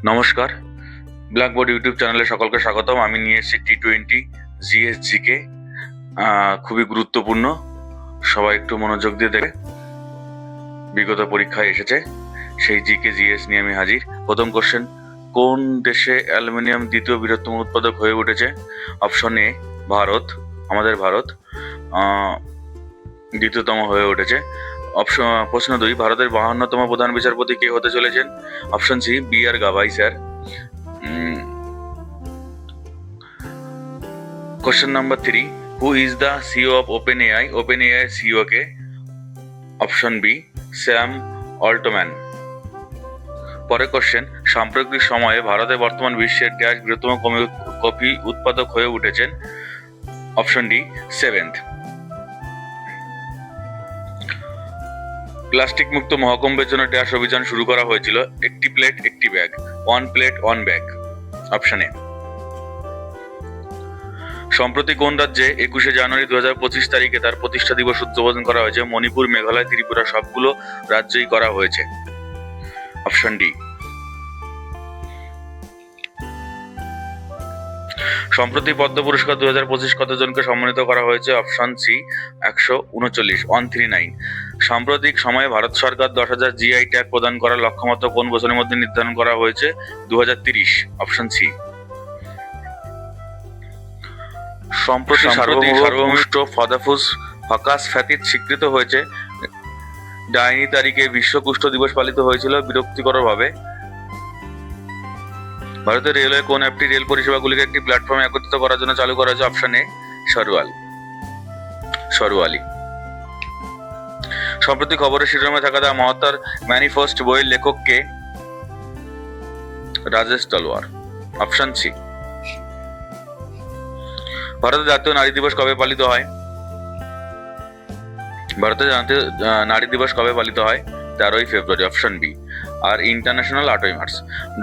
নমস্কার, blackboard YouTube চ্যানেলে সকলকে স্বাগতম। আমি নিয়ে এসেছি T20 জিএসজিকে, খুবই গুরুত্বপূর্ণ। সবাই একটু মনোযোগ দিয়ে দেখে। বিগত পরীক্ষায় এসেছে সেই জিকে জিএস নিয়ে আমি হাজির। প্রথম কোশ্চেন, কোন দেশে অ্যালুমিনিয়াম দ্বিতীয় বৃহত্তম উৎপাদক হয়ে উঠেছে? অপশন এ ভারত, আমাদের ভারত দ্বিতীয়তম হয়ে উঠেছে। প্রশ্ন 2, ভারতের 52তম প্রধান বিচারপতি কে হতে চলেছেন? Option C B.R. Gavai sir. Question number 3, who is the CEO of OpenAI? OpenAI CEO কে? Option B Sam Altman. পরের কোশ্চেন, সাম্প্রতিক সময়ে ভারতে বর্তমান বিশ্বের ড্যাশ বৃহত্তম কফি উৎপাদক হয়ে উঠেছেন? Option D 7th। প্লাস্টিক মুক্ত মহাকুম্ভের জন্য ড্যাশ অভিযান শুরু করা হয়েছিল? একটি প্লেট একটি bag, one plate one bag. Option A. সম্প্রতি কোন রাজ্যে 21শে জানুয়ারি 2025 তারিখে তার প্রতিষ্ঠা দিবস উদযাপন করা হয়েছে? মণিপুর, মেঘালয়, ত্রিপুরা, সবগুলো রাজ্যেই করা হয়েছে। Option D. সম্প্রতি পদ্ম পুরস্কার 2025 কতজনকে সম্মানিত করা হয়েছে? Option C 139, 139। সাম্প্রতিক সময়ে ভারত সরকার 10,000 জিআই ট্যাগ প্রদান করার লক্ষ্যমাত্রা কোন বছরের মধ্যে নির্ধারণ করা হয়েছে? 2030। Option C. সম্প্রতি সার্বভৌমরাষ্ট্র ফাকাস ফ্যাতিত স্বীকৃত হয়েছে। ডাইনি তারিখে বিশ্ব কুষ্ঠ দিবস পালিত হয়েছিল বিরক্তিকরভাবে। ভারতের রেলওয়ে কোন অ্যাপটি রেল পরিষেবাগুলিকে একটি প্ল্যাটফর্মে একত্রিত করার জন্য চালু করা হয়েছে? অপশন এ সরওয়ালি। সম্প্রতি খবরের শিরোনামে থাকা দা মহাত্মার ম্যানিফেস্টো বইয়ের লেখক কে? রাজেশ তলওয়ার। Option C. ভারতের জাতীয় নারী দিবস কবে পালিত হয়? ভারতের জাতীয় নারী দিবস কবে পালিত হয়? 13ই ফেব্রুয়ারি। Option B. আর ইন্টারন্যাশনাল 8ই মার্চ।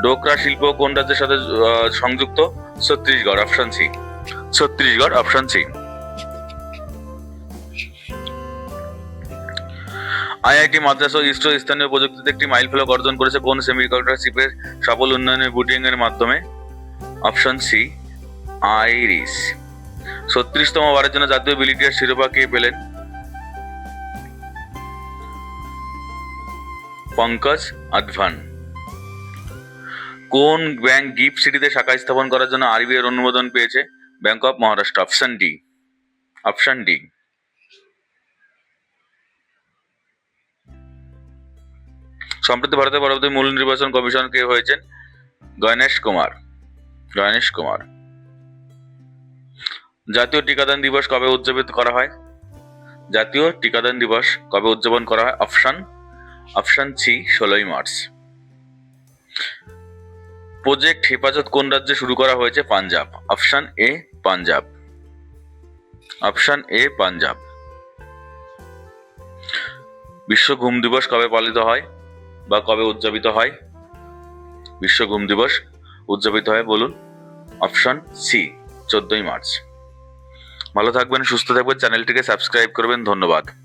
ডোকরা শিল্প কোন রাজ্যের সাথে সংযুক্ত? Chhattisgarh. Option C. Chhattisgarh. Option C. IIT Madras ও ইসরো স্থানীয় প্রযুক্তিতে একটি মাইলফলক অর্জন করেছে কোন সেমিকন্ডাক্টর চিপের সফল উন্নয়নের বুটিং এর মাধ্যমে? Option C iris. 36তম বারের জন্য জাতীয় বিলিটিয়ার শিরোপা কে পেলেন? পঙ্কজ আডভান। কোন ব্যাংক গিফট সিটিতে শাখা স্থাপন করার জন্য আরবিআই এর অনুমোদন পেয়েছে? Bank of Maharashtra. Option D. Option D. সম্প্রতি ভারতের পরবর্তী মূল নির্বাচন কমিশন কে হয়েছেন? গণেশ কুমার। জাতীয় টিকাদান দিবস কবে উদযাপিত করা হয়? জাতীয় টিকাদান দিবস কবে উদযাপন করা হয়? অপশন সি 16ই মার্চ। প্রজেক্ট হেফাজত কোন রাজ্যে শুরু করা হয়েছে? Punjab. Option A Punjab. Option A Punjab. বিশ্ব ঘুম দিবস কবে পালিত হয় বা কবে উদযাপিত হয়? বিশ্ব ঘুম দিবস উদযাপিত হয় বলুন। অপশন সি 14ই মার্চ। ভালো থাকবেন, সুস্থ থাকবেন, চ্যানেলটিকে সাবস্ক্রাইব করবেন। ধন্যবাদ।